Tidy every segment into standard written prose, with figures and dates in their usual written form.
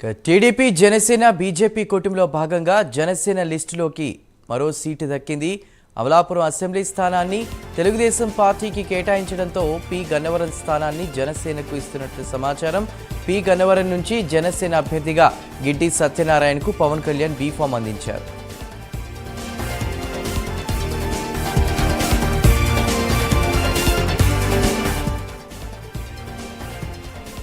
TDP Janasena BJP కూటమిలో భాగంగా జనసేన లిస్టులోకి మరో సీటు దక్కింది. అమలాపురం అసెంబ్లీ స్థానాన్ని తెలుగుదేశం పార్టీకి కేటాయించడంతో పి గన్నవరం స్థానాన్ని జనసేనకు ఇస్తున్నట్లు సమాచారం. పి గన్నవరం నుంచి జనసేన అభ్యర్థిగా గిడ్డి సత్యనారాయణకు పవన్ కళ్యాణ్ బీఫామ్ అందించారు.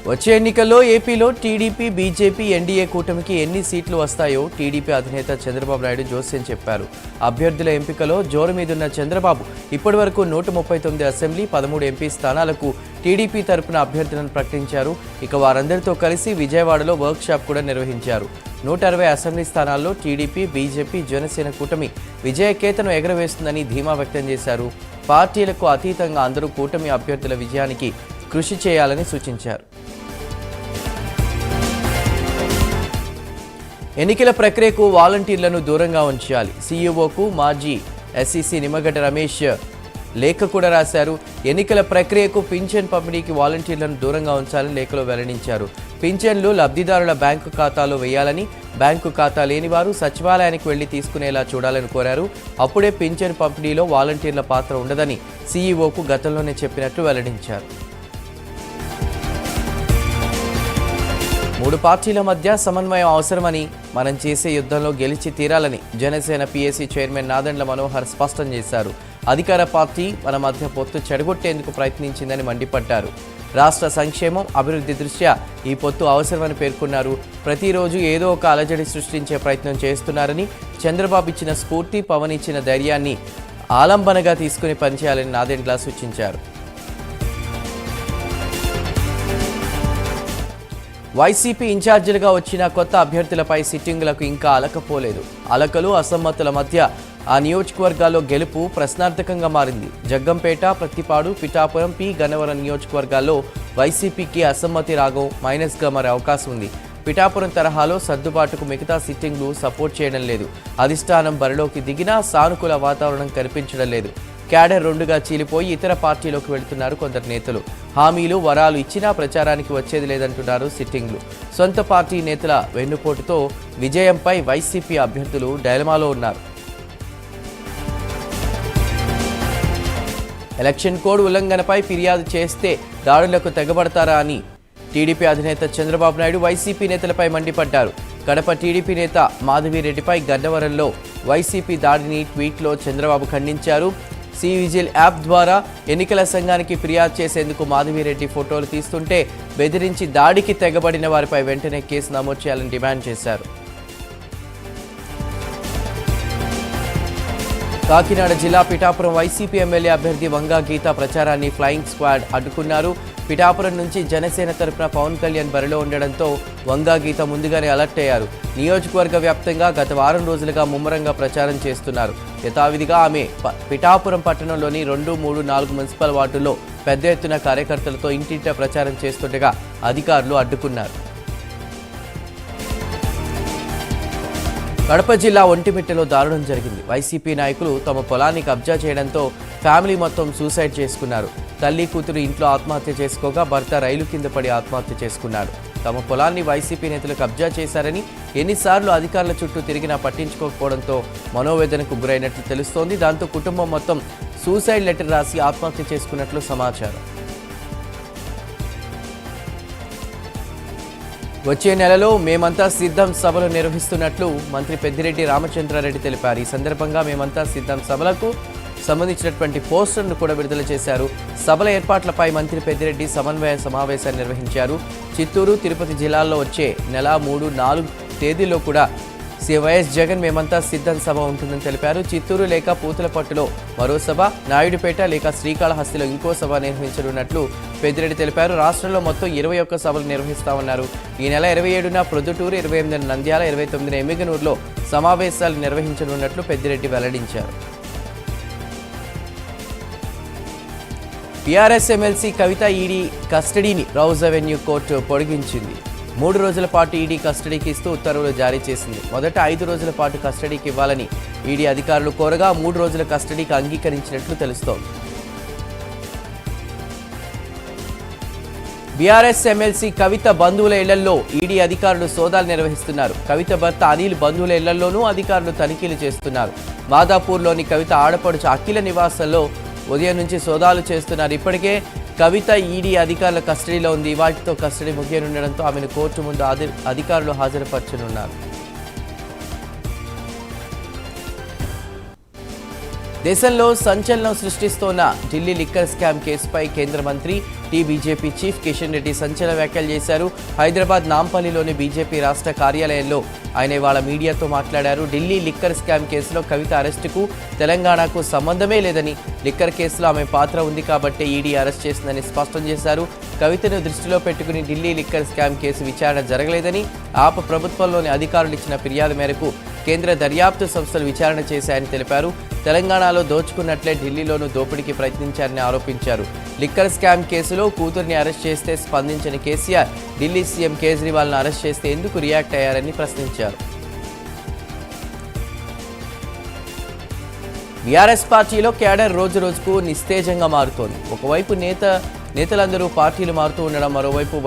వచ్చే ఎన్నికల్లో ఏపీలో టీడీపీ బీజేపీ ఎన్డీఏ కూటమికి ఎన్ని సీట్లు వస్తాయో టీడీపీ అధినేత చంద్రబాబు నాయుడు జోస్యం చెప్పారు. అభ్యర్థుల ఎంపికలో జోరు మీదున్న చంద్రబాబు ఇప్పటివరకు 139 అసెంబ్లీ 13 ఎంపీ స్థానాలకు టీడీపీ తరపున అభ్యర్థులను ప్రకటించారు. ఇక వారందరితో కలిసి విజయవాడలో వర్క్షాప్ కూడా నిర్వహించారు. 160 అసెంబ్లీ స్థానాల్లో టీడీపీ బీజేపీ జనసేన కూటమి విజయకేతను ఎగరవేస్తుందని ధీమా వ్యక్తం చేశారు. పార్టీలకు అతీతంగా అందరూ కూటమి అభ్యర్థుల విజయానికి కృషి చేయాలని సూచించారు. ఎన్నికల ప్రక్రియకు వాలంటీర్లను దూరంగా ఉంచాలి. సీఈఓకు మాజీ ఎస్ఈసీ నిమ్మగడ్డ రమేష్ లేఖ కూడా రాశారు. ఎన్నికల ప్రక్రియకు పింఛన్ పంపిణీకి వాలంటీర్లను దూరంగా ఉంచాలని లేఖలో వెల్లడించారు. పింఛన్లు లబ్ధిదారుల బ్యాంకు ఖాతాలో వేయాలని, బ్యాంకు ఖాతా లేని వారు సచివాలయానికి వెళ్లి తీసుకునేలా చూడాలని కోరారు. అప్పుడే పింఛన్ పంపిణీలో వాలంటీర్ల పాత్ర ఉండదని సీఈఓకు గతంలోనే చెప్పినట్లు వెల్లడించారు. 3 పార్టీల మధ్య సమన్వయం అవసరమని, మనం చేసే యుద్ధంలో గెలిచి తీరాలని జనసేన పీఏసీ చైర్మన్ నాదెండ్ల మనోహర్ స్పష్టం చేశారు. అధికార పార్టీ మన మధ్య పొత్తు చెడగొట్టేందుకు ప్రయత్నించిందని మండిపడ్డారు. రాష్ట్ర సంక్షేమం, అభివృద్ధి దృష్ట్యా ఈ పొత్తు అవసరమని పేర్కొన్నారు. ప్రతిరోజు ఏదో ఒక అలజడి సృష్టించే ప్రయత్నం చేస్తున్నారని, చంద్రబాబు ఇచ్చిన స్ఫూర్తి, పవన్ ఇచ్చిన ధైర్యాన్ని ఆలంబనగా తీసుకుని పనిచేయాలని నాదెండ్ల సూచించారు. వైసీపీ ఇన్ఛార్జీలుగా వచ్చిన కొత్త అభ్యర్థులపై సిట్టింగులకు ఇంకా అలకపోలేదు. అలకలు, అసమ్మతుల మధ్య ఆ నియోజకవర్గాల్లో గెలుపు ప్రశ్నార్థకంగా మారింది. జగ్గంపేట, ప్రత్తిపాడు, పిఠాపురం, పి గన్నవరం నియోజకవర్గాల్లో వైసీపీకి అసమ్మతి రాగం మైనస్గా మారే అవకాశం ఉంది. పిఠాపురం తరహాలో సర్దుబాటుకు మిగతా సిట్టింగ్లు సపోర్ట్ చేయడం లేదు. అధిష్టానం బరిలోకి దిగినా సానుకూల వాతావరణం కనిపించడం లేదు. క్యాడర్ 2గా చీలిపోయి ఇతర పార్టీలోకి వెళుతున్నారు కొందరు నేతలు. హామీలు, వరాలు ఇచ్చినా ప్రచారానికి వచ్చేది లేదంటున్నారు సిట్టింగ్లు. సొంత పార్టీ నేతల వెన్నుపోటుతో విజయంపై వైసీపీ అభ్యర్థులు డైలమాలో ఉన్నారు. ఎలక్షన్ కోడ్ ఉల్లంఘనపై ఫిర్యాదు చేస్తే దాడులకు తెగబడతారా అని టీడీపీ అధినేత చంద్రబాబు నాయుడు వైసీపీ నేతలపై మండిపడ్డారు. కడప టీడీపీ నేత మాధవిరెడ్డిపై గన్నవరంలో వైసీపీ దాడిని ట్వీట్లో చంద్రబాబు ఖండించారు. సి విజిల్ యాప్ ద్వారా ఎన్నికల సంఘానికి ఫిర్యాదు చేసేందుకు మాధవిరెడ్డి ఫోటోలు తీస్తుంటే బెదిరించి దాడికి తెగబడిన వారిపై వెంటనే కేసు నమోదు చేయాలని డిమాండ్ చేశారు. కాకినాడ జిల్లా పిఠాపురం వైసీపీ ఎమ్మెల్యే అభ్యర్థి వంగా గీత ప్రచారాన్ని ఫ్లయింగ్ స్క్వాడ్ అడ్డుకున్నారు. పిఠాపురం నుంచి జనసేన తరపున పవన్ కళ్యాణ్ బరిలో ఉండడంతో వంగా గీత ముందుగానే అలర్ట్ అయ్యారు. నియోజకవర్గ వ్యాప్తంగా గత వారం రోజులుగా ముమ్మరంగా ప్రచారం చేస్తున్నారు. యథావిధిగా ఆమె పిఠాపురం పట్టణంలోని 2, 3, 4 మున్సిపల్ వార్డుల్లో పెద్ద ఎత్తున కార్యకర్తలతో ఇంటింటా ప్రచారం చేస్తుండగా అధికారులు అడ్డుకున్నారు. కడప జిల్లా ఒంటిమిట్టలో దారుణం జరిగింది. వైసీపీ నాయకులు తమ పొలాన్ని కబ్జా చేయడంతో ఫ్యామిలీ మొత్తం సూసైడ్ చేసుకున్నారు. తల్లి, కూతురు ఇంట్లో ఆత్మహత్య చేసుకోగా భర్త రైలు కింద పడి ఆత్మహత్య చేసుకున్నాడు. తమ పొలాన్ని వైసీపీ నేతలు కబ్జా చేశారని ఎన్నిసార్లు అధికారుల చుట్టూ తిరిగినా పట్టించుకోకపోవడంతో మనోవేదనకు గురైనట్లు తెలుస్తోంది. దాంతో కుటుంబం మొత్తం సూసైడ్ లెటర్ రాసి ఆత్మహత్య చేసుకున్నట్లు సమాచారం. వచ్చే నెలలో మేమంతా సిద్ధం సభలు నిర్వహిస్తున్నట్లు మంత్రి పెద్దిరెడ్డి రామచంద్రారెడ్డి తెలిపారు. ఈ సందర్భంగా మేమంతా సిద్ధం సభలకు సంబంధించినటువంటి పోస్టర్ను కూడా విడుదల చేశారు. సభల ఏర్పాట్లపై మంత్రి పెద్దిరెడ్డి సమన్వయ సమావేశాన్ని నిర్వహించారు. చిత్తూరు, తిరుపతి జిల్లాల్లో వచ్చే నెల 3, 4 తేదీల్లో కూడా వైఎస్ జగన్ మేమంతా సిద్ధం సభ ఉంటుందని తెలిపారు. చిత్తూరు లేక పూతలపట్టులో మరో సభ, నాయుడుపేట లేక శ్రీకాళహస్తిలో ఇంకో సభ నిర్వహించనున్నట్లు పెద్దిరెడ్డి తెలిపారు. రాష్ట్రంలో మొత్తం 21 సభలు నిర్వహిస్తామన్నారు. ఈ నెల 27న ప్రొద్దుటూరు, 28న నంద్యాల, 29న ఎమ్మిగనూరులో సమావేశాలు నిర్వహించనున్నట్లు పెద్దిరెడ్డి వెల్లడించారు. టీఆర్ఎస్ ఎమ్మెల్సీ కవిత ఈడీ కస్టడీని రౌజ్ అవెన్యూ కోర్టు పొడిగించింది. 3 రోజుల పాటు ఈడీ కస్టడీకి ఇస్తూ ఉత్తర్వులు జారీ చేసింది. మొదట 5 రోజుల పాటు కస్టడీకి ఇవ్వాలని ఈడీ అధికారులు కోరగా 3 రోజుల కస్టడీకి అంగీకరించినట్లు తెలుస్తోంది. బీఆర్ఎస్ ఎమ్మెల్సీ కవిత బంధువుల ఇళ్లలో ఈడీ అధికారులు సోదాలు నిర్వహిస్తున్నారు. కవిత భర్త అనిల్ బంధువుల ఇళ్లలోనూ అధికారులు తనిఖీలు చేస్తున్నారు. మాదాపూర్లోని కవిత ఆడపడుచు అఖిల నివాసంలో ఉదయం నుంచి సోదాలు చేస్తున్నారు. ఇప్పటికే కవిత ఈడీ అధికారుల కస్టడీలో ఉంది. వాటితో కస్టడీ ముగియనుండడంతో ఆమెను కోర్టు ముందు అధికారులు హాజరుపరచనున్నారు. దేశంలో సంచలనం సృష్టిస్తోన్న ఢిల్లీ లిక్కర్ స్కామ్ కేసుపై కేంద్ర మంత్రి బీజేపీ చీఫ్ కిషన్ రెడ్డి సంచలన వ్యాఖ్యలు చేశారు. హైదరాబాద్ నాంపల్లిలోని బీజేపీ రాష్ట్ర కార్యాలయంలో ఆయన ఇవాళ మీడియాతో మాట్లాడారు. ఢిల్లీ లిక్కర్ స్కామ్ కేసులో కవిత అరెస్టుకు తెలంగాణకు సంబంధమే లేదని, లిక్కర్ కేసులో ఆమె పాత్ర ఉంది కాబట్టి ఈడీ అరెస్ట్ చేసిందని స్పష్టం చేశారు. కవితను దృష్టిలో పెట్టుకుని ఢిల్లీ లిక్కర్ స్కామ్ కేసు విచారణ జరగలేదని, ఆప్ ప్రభుత్వంలోని అధికారులు ఇచ్చిన ఫిర్యాదు మేరకు కేంద్ర దర్యాప్తు సంస్థలు విచారణ చేశాయని తెలిపారు. తెలంగాణలో దోచుకున్నట్లే ఢిల్లీలోనూ దోపిడీకి ప్రయత్నించారని ఆరోపించారు. లిక్కర్ స్కామ్ కేసులో కూతుర్ని అరెస్ట్ చేస్తే స్పందించిన కేసీఆర్ ఢిల్లీ సీఎం కేజ్రీవాల్ను అరెస్ట్ చేస్తే ఎందుకు రియాక్ట్ అయ్యారని ప్రశ్నించారు. బీఆర్ఎస్ పార్టీలో క్యాడర్ రోజు రోజుకు నిస్తేజంగా మారుతోంది. ఒకవైపు నేతలందరూ పార్టీలు మారుతూ ఉండడం, మరోవైపు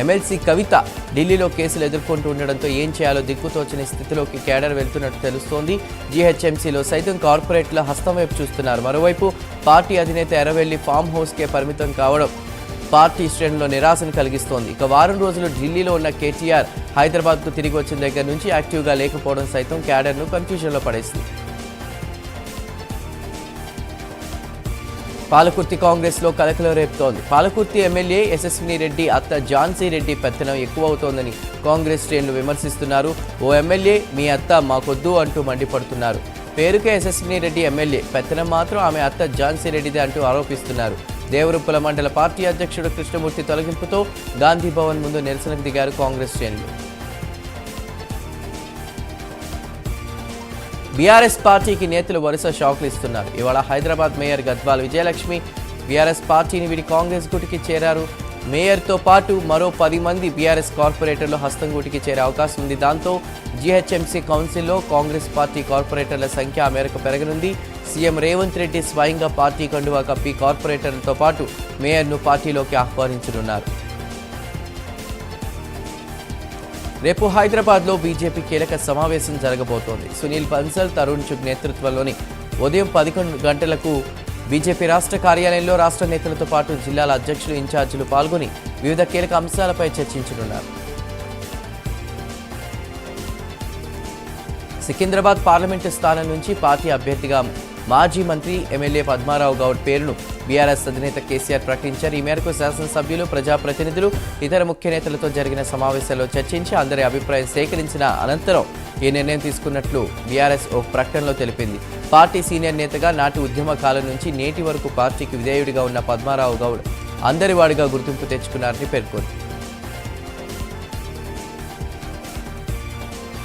ఎమ్మెల్సీ కవిత ఢిల్లీలో కేసులు ఎదుర్కొంటూ ఉండడంతో ఏం చేయాలో దిక్కుతోచని స్థితిలోకి క్యాడర్ వెళ్తున్నట్టు తెలుస్తోంది. జీహెచ్ఎంసీలో సైతం కార్పొరేట్ల హస్తం వైపు చూస్తున్నారు. మరోవైపు పార్టీ అధినేత ఎర్రవెల్లి ఫామ్ హౌస్కే పరిమితం కావడం పార్టీ శ్రేణుల్లో నిరాశను కలిగిస్తోంది. ఇక వారం రోజులు ఢిల్లీలో ఉన్న కేటీఆర్ హైదరాబాద్కు తిరిగి వచ్చిన దగ్గర నుంచి యాక్టివ్గా లేకపోవడం సైతం క్యాడర్ను కన్ఫ్యూజన్లో పడేసింది. పాలకుర్తి కాంగ్రెస్లో కలకలం రేపుతోంది. పాలకుర్తి ఎమ్మెల్యే యశస్విని రెడ్డి అత్త ఝాన్సీ రెడ్డి పెత్తనం ఎక్కువవుతోందని కాంగ్రెస్ శ్రేణులు విమర్శిస్తున్నారు. ఓ ఎమ్మెల్యే మీ అత్త మాకొద్దు అంటూ మండిపడుతున్నారు. పేరుకే యశస్విని రెడ్డి ఎమ్మెల్యే, పెత్తనం మాత్రం ఆమె అత్త ఝాన్సీ రెడ్డిదే అంటూ ఆరోపిస్తున్నారు. దేవరుప్పల మండల పార్టీ అధ్యక్షుడు కృష్ణమూర్తి తొలగింపుతో గాంధీ భవన్ ముందు నిరసనకు దిగారు కాంగ్రెస్ శ్రేణులు. బీఆర్ఎస్ పార్టీకి నేతలు వరుస షాక్లు ఇస్తున్నారు. ఇవాళ హైదరాబాద్ మేయర్ గద్వాల విజయలక్ష్మి బీఆర్ఎస్ పార్టీని వీడి కాంగ్రెస్ గూటికి చేరారు. మేయర్తో పాటు మరో 10 మంది బీఆర్ఎస్ కార్పొరేటర్లు హస్తం గూటికి చేరే అవకాశం ఉంది. దాంతో జీహెచ్ఎంసీ కౌన్సిల్లో కాంగ్రెస్ పార్టీ కార్పొరేటర్ల సంఖ్య ఆ మేరకు పెరగనుంది. సీఎం రేవంత్ రెడ్డి స్వయంగా పార్టీ కండువా కప్పి కార్పొరేటర్లతో పాటు మేయర్ను పార్టీలోకి ఆహ్వానించనున్నారు. రేపు హైదరాబాద్లో బీజేపీ కీలక సమావేశం జరగబోతోంది. సునీల్ బన్సల్, తరుణ్ చుగ్ నేతృత్వంలోని ఉదయం 11 గంటలకు బీజేపీ రాష్ట్ర కార్యాలయంలో రాష్ట్ర నేతలతో పాటు జిల్లాల అధ్యక్షులు, ఇన్ఛార్జీలు పాల్గొని వివిధ కీలక అంశాలపై చర్చించనున్నారు. సికింద్రాబాద్ పార్లమెంటు స్థానం నుంచి పార్టీ అభ్యర్థిగా మాజీ మంత్రి ఎమ్మెల్యే పద్మారావు గౌడ్ పేరును బీఆర్ఎస్ అధినేత కేసీఆర్ ప్రకటించారు. ఈ మేరకు శాసనసభ్యులు, ప్రజాప్రతినిధులు, ఇతర ముఖ్య నేతలతో జరిగిన సమావేశాల్లో చర్చించి అందరి అభిప్రాయం సేకరించిన అనంతరం ఈ నిర్ణయం తీసుకున్నట్లు బీఆర్ఎస్ ఒక ప్రకటనలో తెలిపింది. పార్టీ సీనియర్ నేతగా నాటి ఉద్యమ కాలం నుంచి నేటి వరకు పార్టీకి విధేయుడిగా ఉన్న పద్మారావు గౌడ్ అందరివాడిగా గుర్తింపు తెచ్చుకున్నారని పేర్కొంది.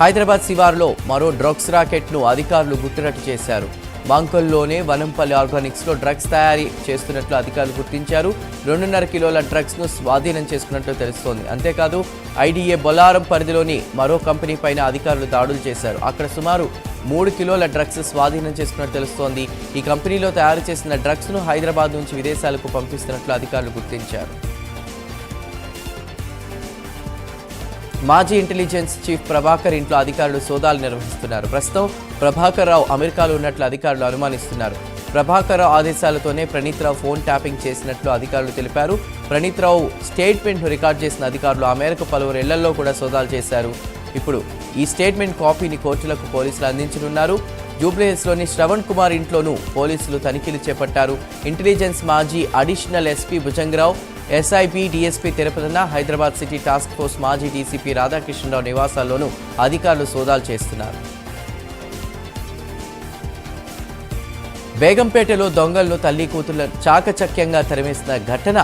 హైదరాబాద్ శివారులో మరో డ్రగ్స్ రాకెట్ను అధికారులు గుట్టురట్టు చేశారు. మాంకొల్లోనే వనంపల్లి ఆర్గానిక్స్లో డ్రగ్స్ తయారీ చేస్తున్నట్లు అధికారులు గుర్తించారు. 2.5 కిలోల డ్రగ్స్ను స్వాధీనం చేసుకున్నట్లు తెలుస్తోంది. అంతేకాదు ఐడీఏ బొలారం పరిధిలోని మరో కంపెనీ పైన అధికారులు దాడులు చేశారు. అక్కడ సుమారు 3 కిలోల డ్రగ్స్ స్వాధీనం చేసుకున్నట్లు తెలుస్తోంది. ఈ కంపెనీలో తయారు చేసిన డ్రగ్స్ను హైదరాబాద్ నుంచి విదేశాలకు పంపిస్తున్నట్లు అధికారులు గుర్తించారు. మాజీ ఇంటెలిజెన్స్ చీఫ్ ప్రభాకర్ ఇంట్లో అధికారులు సోదాలు నిర్వహిస్తున్నారు. ప్రస్తుతం ప్రభాకర్ రావు అమెరికాలో ఉన్నట్లు అధికారులు అనుమానిస్తున్నారు. ప్రభాకర్ రావు ఆదేశాలతోనే ప్రణీత్ రావు ఫోన్ ట్యాపింగ్ చేసినట్లు అధికారులు తెలిపారు. ప్రణీత్ రావు స్టేట్మెంట్ను రికార్డు చేసిన అధికారులు ఆ మేరకు పలువురు ఇళ్లలో కూడా సోదాలు చేశారు. ఇప్పుడు ఈ స్టేట్మెంట్ కాపీని కోర్టులకు పోలీసులు అందించనున్నారు. జూబ్లీహిల్స్లోని శ్రవణ్ కుమార్ ఇంట్లోనూ పోలీసులు తనిఖీలు చేపట్టారు. ఇంటెలిజెన్స్ మాజీ additional SP Bhujangarao, SIB DSP Tirupathanna, Hyderabad city task force మాజీ డీసీపీ రాధాకృష్ణరావు నివాసాల్లోనూ అధికారులు సోదాలు చేస్తున్నారు. బేగంపేటలో దొంగలను తల్లి కూతుళ్లను చాకచక్యంగా తరిమేసిన ఘటన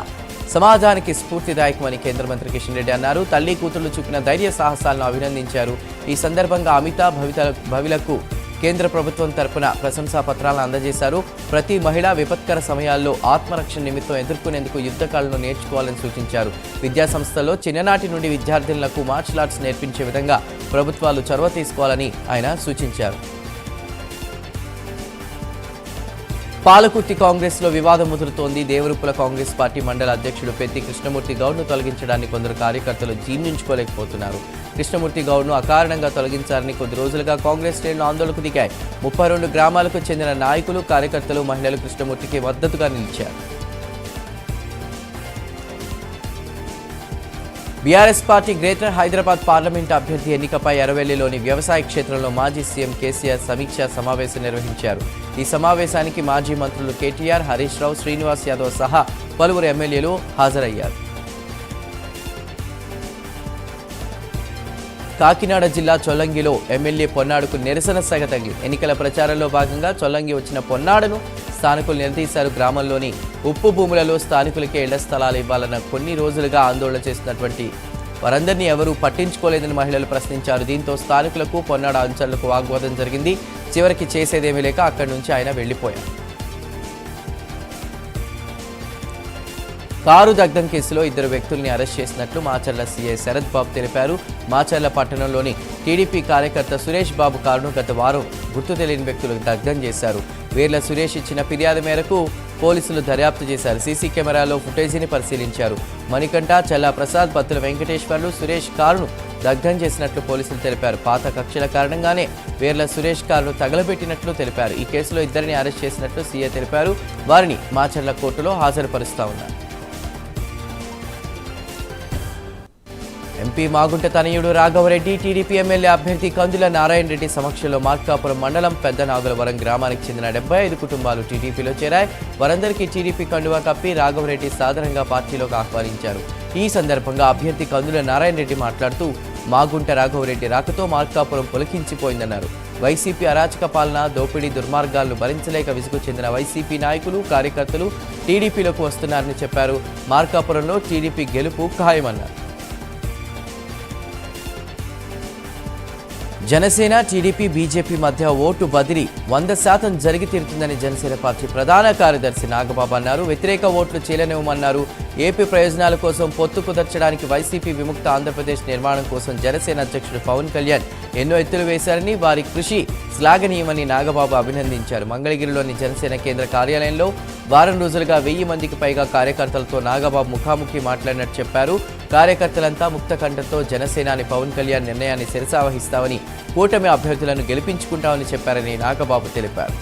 సమాజానికి స్ఫూర్తిదాయకమని కేంద్ర మంత్రి కిషన్ రెడ్డి అన్నారు. తల్లి కూతుళ్లు చూపిన ధైర్య సాహసాలను అభినందించారు. ఈ సందర్భంగా అమితా భవిలకు కేంద్ర ప్రభుత్వం తరపున ప్రశంసా పత్రాలను అందజేశారు. ప్రతి మహిళ విపత్కర సమయాల్లో ఆత్మరక్షణ నిమిత్తం ఎదుర్కొనేందుకు యుద్ధ కళను నేర్చుకోవాలని సూచించారు. విద్యా సంస్థల్లో చిన్ననాటి నుండి విద్యార్థులకు మార్షల్ ఆర్ట్స్ నేర్పించే విధంగా ప్రభుత్వాలు చొరవ తీసుకోవాలని ఆయన సూచించారు. పాలకుర్తి కాంగ్రెస్ లో వివాదం ముదురుతోంది. దేవరుప్పుల కాంగ్రెస్ పార్టీ మండల అధ్యక్షుడు పెద్ది కృష్ణమూర్తి గౌడ్ను తొలగించడాన్ని కొందరు కార్యకర్తలు జీర్ణించుకోలేకపోతున్నారు. కృష్ణమూర్తి గౌడ్ను అకారణంగా తొలగించారని కొద్ది రోజులుగా కాంగ్రెస్ శ్రేణులు ఆందోళనకు దిగాయి. 32 గ్రామాలకు చెందిన నాయకులు, కార్యకర్తలు, మహిళలు కృష్ణమూర్తికి మద్దతుగా నిలిచారు. BRS party greater Hyderabad parliament అభ్యర్థి ఎన్నికపై ఎర్రవెల్లిలోని వ్యవసాయ క్షేత్రంలో మాజీ సీఎం కేసీఆర్ సమీక్షా సమావేశం నిర్వహించారు. ఈ సమావేశానికి మాజీ మంత్రులు కేటీఆర్, హరీష్ రావు, శ్రీనివాస్ యాదవ్ సహా పలువురు ఎమ్మెల్యేలు హాజరయ్యారు. కాకినాడ జిల్లా చొల్లంగిలో ఎమ్మెల్యే పొన్నాడుకు నిరసన సెగ తగిలి ఎన్నికల ప్రచారంలో భాగంగా చొల్లంగి వచ్చిన పొన్నాడును స్థానికులు నిలదీశారు. గ్రామంలోని ఉప్పు భూములలో స్థానికులకే ఇళ్ల స్థలాలు ఇవ్వాలన్న కొన్ని రోజులుగా ఆందోళన చేస్తున్నటువంటి వారందరినీ ఎవరూ పట్టించుకోలేదని మహిళలు ప్రశ్నించారు. దీంతో స్థానికులకు పొన్నాడు అంచళ్లకు వాగ్వాదం జరిగింది. చివరికి చేసేదేమీ లేక అక్కడి నుంచి ఆయన వెళ్లిపోయారు. కారు దగ్ధం కేసులో 2 వ్యక్తుల్ని అరెస్ట్ చేసినట్లు మాచర్ల సీఐ శరత్ బాబు తెలిపారు. మాచర్ల పట్టణంలోని టీడీపీ కార్యకర్త సురేష్ బాబు కారును గత వారం గుర్తు తెలియని వ్యక్తులు దగ్ధం చేశారు. వీర్ల సురేష్ ఇచ్చిన ఫిర్యాదు మేరకు పోలీసులు దర్యాప్తు చేశారు. సీసీ కెమెరాలో ఫుటేజీని పరిశీలించారు. మణికంఠ, చల్లా ప్రసాద్, బత్తుల వెంకటేశ్వర్లు సురేష్ కారును దగ్ధం చేసినట్లు పోలీసులు తెలిపారు. పాత కక్షల కారణంగానే వీర్ల సురేష్ కారును తగలబెట్టినట్లు తెలిపారు. ఈ కేసులో 2 అరెస్ట్ చేసినట్లు సీఐ తెలిపారు. వారిని మాచర్ల కోర్టులో హాజరుపరుస్తా ఉన్నారు. ఎంపీ మాగుంట తనయుడు రాఘవరెడ్డి టీడీపీ ఎమ్మెల్యే అభ్యర్థి కందుల నారాయణ రెడ్డి సమక్షంలో మార్కాపురం మండలం పెద్దనాగులవరం గ్రామానికి చెందిన 75 కుటుంబాలు టీడీపీలో చేరాయి. వారందరికీ టీడీపీ కండువా కప్పి రాఘవరెడ్డి సాధారణంగా పార్టీలోకి ఆహ్వానించారు. ఈ సందర్భంగా అభ్యర్థి కందుల నారాయణ రెడ్డి మాట్లాడుతూ మాగుంట రాఘవరెడ్డి రాకతో మార్కాపురం పులకించిపోయిందన్నారు. వైసీపీ అరాచక పాలన, దోపిడీ, దుర్మార్గాలను భరించలేక విసుగు చెందిన వైసీపీ నాయకులు, కార్యకర్తలు టీడీపీలోకి వస్తున్నారని చెప్పారు. మార్కాపురంలో టీడీపీ గెలుపు ఖాయమన్నారు. జనసేన, టీడీపీ, బీజేపీ మధ్య ఓటు బదిలీ 100% జరిగి తీరుతుందని జనసేన పార్టీ ప్రధాన కార్యదర్శి నాగబాబు అన్నారు. వ్యతిరేక ఓట్లు చీలనివ్వమన్నారు. ఏపీ ప్రయోజనాల కోసం పొత్తు కుదర్చడానికి వైసీపీ విముక్త ఆంధ్రప్రదేశ్ నిర్మాణం కోసం జనసేన అధ్యక్షుడు పవన్ కళ్యాణ్ ఎన్నో ఎత్తులు వేశారని, వారి కృషి శ్లాఘనీయమని నాగబాబు అభినందించారు. మంగళగిరిలోని జనసేన కేంద్ర కార్యాలయంలో వారం రోజులుగా 1000 మందికి పైగా కార్యకర్తలతో నాగబాబు ముఖాముఖి మాట్లాడినట్టు చెప్పారు. కార్యకర్తలంతా ముక్త కంఠంతో జనసేనాని పవన్ కళ్యాణ్ నిర్ణయాన్ని శిరసావహిస్తామని, కూటమి అభ్యర్థులను గెలిపించుకుంటామని చెప్పారని నాగబాబు తెలిపారు.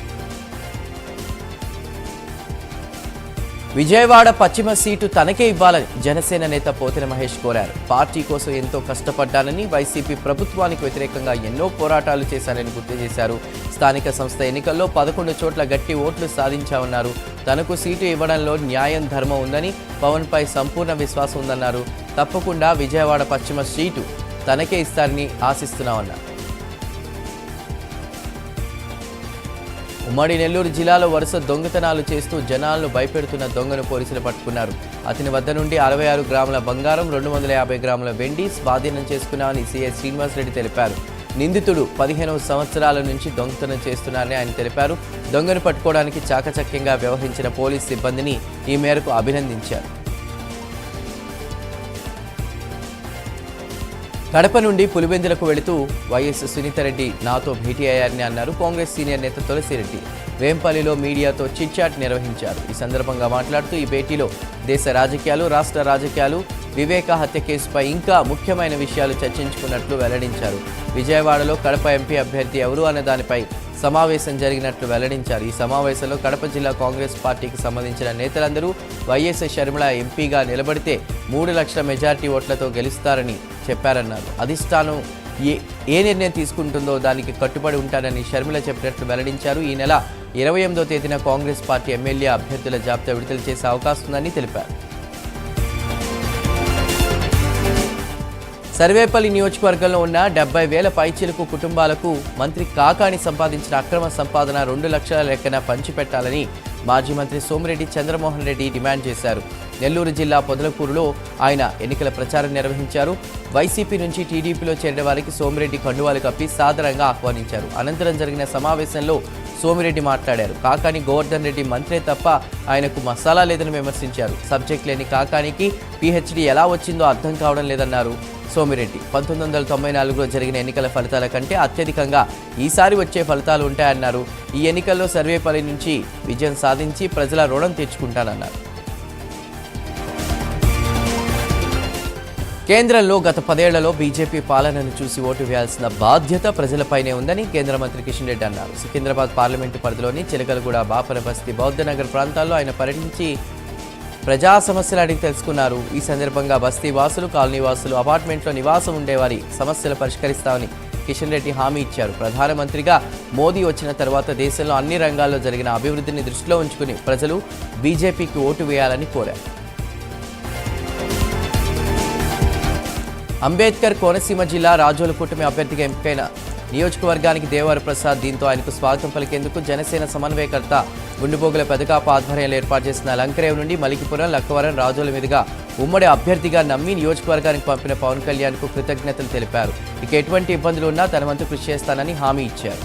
విజయవాడ పశ్చిమ సీటు తనకే ఇవ్వాలని జనసేన నేత పోతిన మహేష్ కోరారు. పార్టీ కోసం ఎంతో కష్టపడ్డానని, వైసీపీ ప్రభుత్వానికి వ్యతిరేకంగా ఎన్నో పోరాటాలు చేశారని గుర్తు చేశారు. స్థానిక సంస్థ ఎన్నికల్లో 11 చోట్ల గట్టి ఓట్లు సాధించామన్నారు. తనకు సీటు ఇవ్వడంలో న్యాయం, ధర్మం ఉందని, పవన్పై సంపూర్ణ విశ్వాసం ఉందన్నారు. తప్పకుండా విజయవాడ పశ్చిమ సీటు తనకే ఇస్తారని ఆశిస్తున్నామన్నారు. ఉమ్మడి నెల్లూరు జిల్లాలో వరుస దొంగతనాలు చేస్తూ జనాలను భయపెడుతున్న దొంగను పోలీసులు పట్టుకున్నారు. అతని వద్ద నుండి 66 గ్రాముల బంగారం, 250 గ్రాముల వెండి స్వాధీనం చేసుకున్నామని సీఐ శ్రీనివాస్ రెడ్డి తెలిపారు. నిందితుడు 15 సంవత్సరాల నుంచి దొంగతనం చేస్తున్నారని ఆయన తెలిపారు. దొంగను పట్టుకోవడానికి చాకచక్యంగా వ్యవహరించిన పోలీస్ సిబ్బందిని ఈ మేరకు అభినందించారు. కడప నుండి పులివెందులకు వెళుతూ వైఎస్ సునీతారెడ్డి నాతో భేటీ అయ్యారని అన్నారు. కాంగ్రెస్ సీనియర్ నేత తులసిరెడ్డి వేంపల్లిలో మీడియాతో చిట్చాట్ నిర్వహించారు. ఈ సందర్భంగా మాట్లాడుతూ ఈ భేటీలో దేశ రాజకీయాలు, రాష్ట్ర రాజకీయాలు, వివేక హత్య కేసుపై ఇంకా ముఖ్యమైన విషయాలు చర్చించుకున్నట్లు వెల్లడించారు. విజయవాడలో కడప ఎంపీ అభ్యర్థి ఎవరు అనే దానిపై సమావేశం జరిగినట్లు వెల్లడించారు. ఈ సమావేశంలో కడప జిల్లా కాంగ్రెస్ పార్టీకి సంబంధించిన నేతలందరూ వైఎస్ షర్మిల ఎంపీగా నిలబడితే 3 లక్షల మెజార్టీ ఓట్లతో గెలుస్తారని చెప్పారన్నారు. అధిష్టానం ఏ నిర్ణయం తీసుకుంటుందో దానికి కట్టుబడి ఉంటానని షర్మిల చెప్పినట్లు వెల్లడించారు. ఈ నెల 28వ తేదీన కాంగ్రెస్ పార్టీ ఎమ్మెల్యే అభ్యర్థుల జాబితా విడుదల చేసే అవకాశం ఉందని తెలిపారు. సర్వేపల్లి నియోజకవర్గంలో ఉన్న 70,000 పైచిలుకు కుటుంబాలకు మంత్రి కాకాణి సంపాదించిన అక్రమ సంపాదన 2 లక్షల లెక్కన పంచిపెట్టాలని మాజీ మంత్రి సోమిరెడ్డి చంద్రమోహన్ రెడ్డి డిమాండ్ చేశారు. నెల్లూరు జిల్లా పొదలకూరులో ఆయన ఎన్నికల ప్రచారం నిర్వహించారు. వైసీపీ నుంచి టీడీపీలో చేరిన వారికి సోమిరెడ్డి కండువాలు కప్పి సాదరంగా ఆహ్వానించారు. అనంతరం జరిగిన సమావేశంలో సోమిరెడ్డి మాట్లాడారు. కాకాని గోవర్ధన్ రెడ్డి మంత్రే తప్ప ఆయనకు మసాలా లేదని విమర్శించారు. సబ్జెక్ట్ లేని కాకానికి పీహెచ్డీ ఎలా వచ్చిందో అర్థం కావడం లేదన్నారు. సోమిరెడ్డి 1994లో జరిగిన ఎన్నికల ఫలితాల కంటే అత్యధికంగా ఈసారి వచ్చే ఫలితాలు ఉంటాయన్నారు. ఈ ఎన్నికల్లో సర్వేపల్లి నుంచి విజయం సాధించి ప్రజల రుణం తీర్చుకుంటానన్నారు. కేంద్రంలో గత 10 ఏళ్లలో బీజేపీ పాలనను చూసి ఓటు వేయాల్సిన బాధ్యత ప్రజలపైనే ఉందని కేంద్ర మంత్రి కిషన్ రెడ్డి అన్నారు. సికింద్రాబాద్ పార్లమెంటు పరిధిలోని చిలకలగూడ, బాపనబస్తీ, బౌద్ధనగర్ ప్రాంతాల్లో ఆయన పర్యటించి ప్రజా సమస్యలు అడిగి తెలుసుకున్నారు. ఈ సందర్భంగా బస్తీ వాసులు, కాలనీ వాసులు, అపార్ట్మెంట్లో నివాసం ఉండేవారి సమస్యలు పరిష్కరిస్తామని కిషన్ రెడ్డి హామీ ఇచ్చారు. ప్రధానమంత్రిగా మోదీ వచ్చిన తర్వాత దేశంలో అన్ని రంగాల్లో జరిగిన అభివృద్ధిని దృష్టిలో ఉంచుకుని ప్రజలు బీజేపీకి ఓటు వేయాలని కోరారు. అంబేద్కర్ కోనసీమ జిల్లా రాజోలు కూటమి అభ్యర్థిగా ఎంపికైన నియోజకవర్గానికి దేవవర ప్రసాద్. దీంతో ఆయనకు స్వాగతం పలికేందుకు జనసేన సమన్వయకర్త గుండుబోగుల పెదకాప ఆధ్వర్యంలో ఏర్పాటు చేసిన లంకరేవ్ నుండి మలికిపురం, లక్కవరం, రాజోల మీదుగా ఉమ్మడి అభ్యర్థిగా నమ్మి నియోజకవర్గానికి పంపిన పవన్ కళ్యాణ్కు కృతజ్ఞతలు తెలిపారు. ఇక ఎటువంటి ఇబ్బందులు ఉన్నా తన వంతు కృషి చేస్తానని హామీ ఇచ్చారు.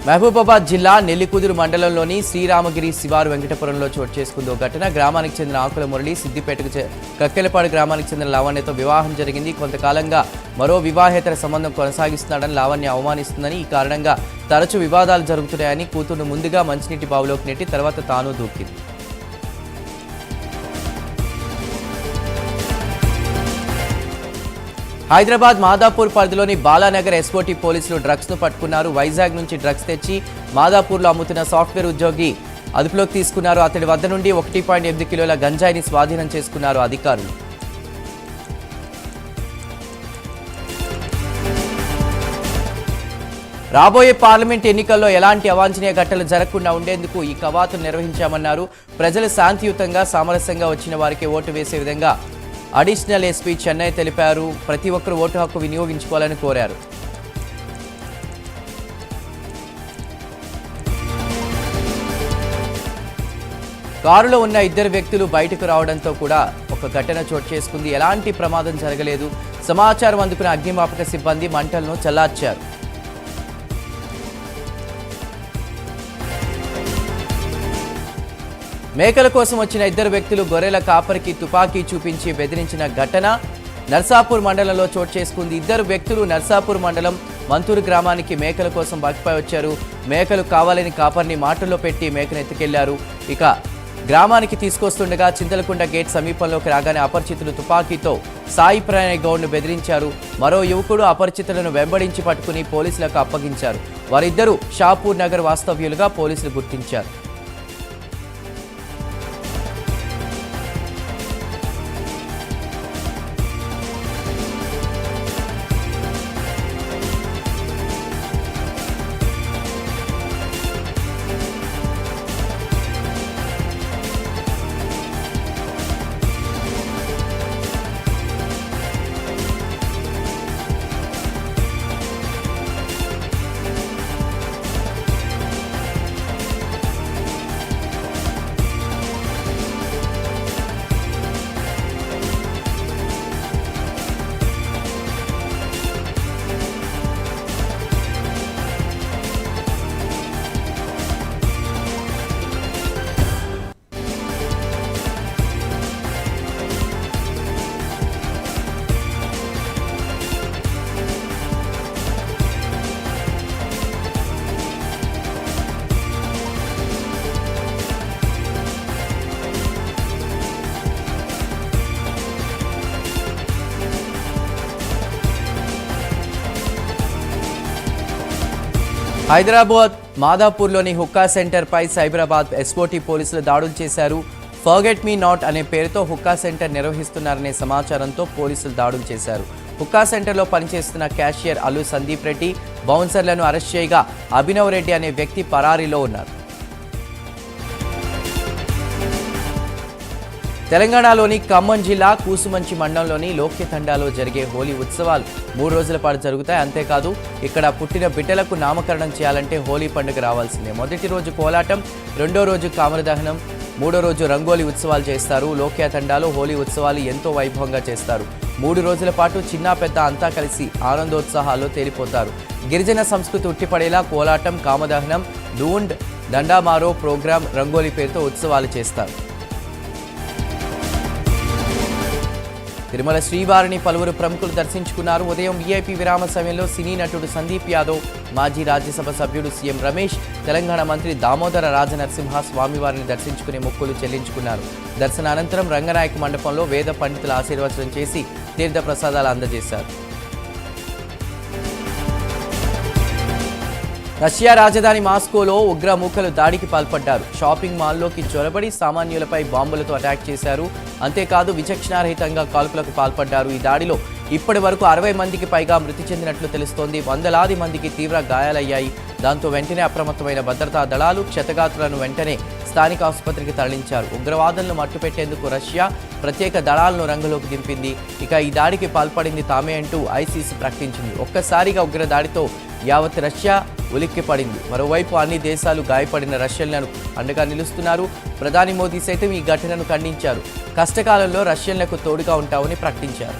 మహబూబాబాద్ జిల్లా నెల్లికుదురు మండలంలోని శ్రీరామగిరి శివారు వెంకటపురంలో చోటు చేసుకుందో ఘటన. గ్రామానికి చెందిన ఆకుల మురళి సిద్దిపేటకు కక్కెలపాడు గ్రామానికి చెందిన లావణ్యతో వివాహం జరిగింది. కొంతకాలంగా మరో వివాహేతర సంబంధం కొనసాగిస్తున్నాడని లావణ్య అవమానిస్తుందని, ఈ కారణంగా తరచూ వివాదాలు జరుగుతున్నాయని కూతురును ముందుగా మంచినీటి బావిలోకి నెట్టి తర్వాత తాను దూకింది. హైదరాబాద్ మాదాపూర్ పరిధిలోని బాలానగర్ ఎస్ఓటీ పోలీసులు డ్రగ్స్ ను పట్టుకున్నారు. వైజాగ్ నుంచి డ్రగ్స్ తెచ్చి మాదాపూర్లో అమ్ముతున్న సాఫ్ట్వేర్ ఉద్యోగి అదుపులోకి తీసుకున్నారు. అతడి వద్ద నుండి 1.8 కిలోల గంజాయిని స్వాధీనం చేసుకున్నారు అధికారులు. రాబోయే పార్లమెంట్ ఎన్నికల్లో ఎలాంటి అవాంఛనీయ ఘటనలు జరగకుండా ఉండేందుకు ఈ కవాతును నిర్వహించామన్నారు. ప్రజలు శాంతియుతంగా, సామరస్యంగా వచ్చిన వారికి ఓటు వేసే విధంగా అడిషనల్ ఎస్పీ చెన్నై తెలిపారు. ప్రతి ఒక్కరూ ఓటు హక్కు వినియోగించుకోవాలని కోరారు. కారులో ఉన్న 2 వ్యక్తులు బయటకు రావడంతో కూడా ఒక ఘటన చోటు చేసుకుంది. ఎలాంటి ప్రమాదం జరగలేదు. సమాచారం అందుకున్న అగ్నిమాపక సిబ్బంది మంటలను చల్లార్చారు. మేకల కోసం వచ్చిన 2 వ్యక్తులు గొర్రెల కాపరికి తుపాకీ చూపించి బెదిరించిన ఘటన నర్సాపూర్ మండలంలో చోటు చేసుకుంది. 2 వ్యక్తులు నర్సాపూర్ మండలం మంతూరు గ్రామానికి మేకల కోసం బైక్పై వచ్చారు. మేకలు కావాలని కాపర్ని మాటల్లో పెట్టి మేకను ఎత్తుకెళ్లారు. ఇక గ్రామానికి తీసుకొస్తుండగా చింతలకుంట గేట్ సమీపంలోకి రాగానే అపరిచితులు తుపాకీతో సాయి ప్రణయ్ గౌడ్ను బెదిరించారు. మరో యువకుడు అపరిచితులను వెంబడించి పట్టుకుని పోలీసులకు అప్పగించారు. వారిద్దరూ షాపూర్ నగర్ వాస్తవ్యులుగా పోలీసులు గుర్తించారు. హైదరాబాద్ మాదాపూర్లోని హుక్కా సెంటర్పై సైబరాబాద్ ఎస్ఓటీ పోలీసులు దాడులు చేశారు. ఫర్గెట్ మీ నాట్ అనే పేరుతో హుక్కా సెంటర్ నిర్వహిస్తున్నారనే సమాచారంతో పోలీసులు దాడులు చేశారు. హుక్కా సెంటర్లో పనిచేస్తున్న క్యాషియర్ అల్లు సందీప్ రెడ్డి, బౌన్సర్లను అరెస్ట్ చేయగా అభినవ్ రెడ్డి అనే వ్యక్తి పరారీలో ఉన్నారు. తెలంగాణలోని ఖమ్మం జిల్లా కూసుమంచి మండలంలోని లోక్యతండాలో జరిగే హోలీ ఉత్సవాలు 3 రోజుల పాటు జరుగుతాయి. అంతేకాదు ఇక్కడ పుట్టిన బిడ్డలకు నామకరణం చేయాలంటే హోలీ పండుగ రావాల్సిందే. మొదటి రోజు కోలాటం, రెండో రోజు కామర దహనం, మూడో రోజు రంగోలీ ఉత్సవాలు చేస్తారు. లోక్యతండాలో హోలీ ఉత్సవాలు ఎంతో వైభవంగా చేస్తారు. 3 రోజుల పాటు చిన్న పెద్ద అంతా కలిసి ఆనందోత్సాహాల్లో తేలిపోతారు. గిరిజన సంస్కృతి ఉట్టిపడేలా కోలాటం, కామదహనం, డూండ్, దండామారో ప్రోగ్రాం రంగోలీ పేరుతో ఉత్సవాలు చేస్తారు. తిరుమల శ్రీవారిని పలువురు ప్రముఖులు దర్శించుకున్నారు. ఉదయం వీఐపీ విరామ సమయంలో సినీ నటుడు సందీప్ యాదవ్, మాజీ రాజ్యసభ సభ్యుడు సీఎం రమేష్, తెలంగాణ మంత్రి దామోదర రాజనరసింహ స్వామివారిని దర్శించుకుని మొక్కులు చెల్లించుకున్నారు. దర్శనానంతరం రంగనాయక మండపంలో వేద పండితుల ఆశీర్వచనం చేసి తీర్థ ప్రసాదాలు అందజేశారు. రష్యా రాజధాని మాస్కోలో ఉగ్ర మూకలు దాడికి పాల్పడ్డారు. షాపింగ్ మాల్లోకి చొరబడి సామాన్యులపై బాంబులతో అటాక్ చేశారు. అంతేకాదు విచక్షణారహితంగా కాల్పులకు పాల్పడ్డారు. ఈ దాడిలో ఇప్పటి వరకు 60 మందికి పైగా మృతి చెందినట్లు తెలుస్తోంది. వందలాది మందికి తీవ్ర గాయాలయ్యాయి. దాంతో వెంటనే అప్రమత్తమైన భద్రతా దళాలు క్షతగాత్రులను వెంటనే స్థానిక ఆసుపత్రికి తరలించారు. ఉగ్రవాదులను మట్టుపెట్టేందుకు రష్యా ప్రత్యేక దళాలను రంగంలోకి దింపింది. ఇక ఈ దాడికి పాల్పడింది తామే అంటూ ఐసీసీ ప్రకటించింది. ఒక్కసారిగా ఉగ్ర దాడితో యావత్ రష్యా ఉలిక్కిపడింది. మరోవైపు అన్ని దేశాలు గాయపడిన రష్యన్లను అండగా నిలుస్తున్నారు. ప్రధాని మోదీ సైతం ఈ ఘటనను ఖండించారు. కష్టకాలంలో రష్యన్లకు తోడుగా ఉంటామని ప్రకటించారు.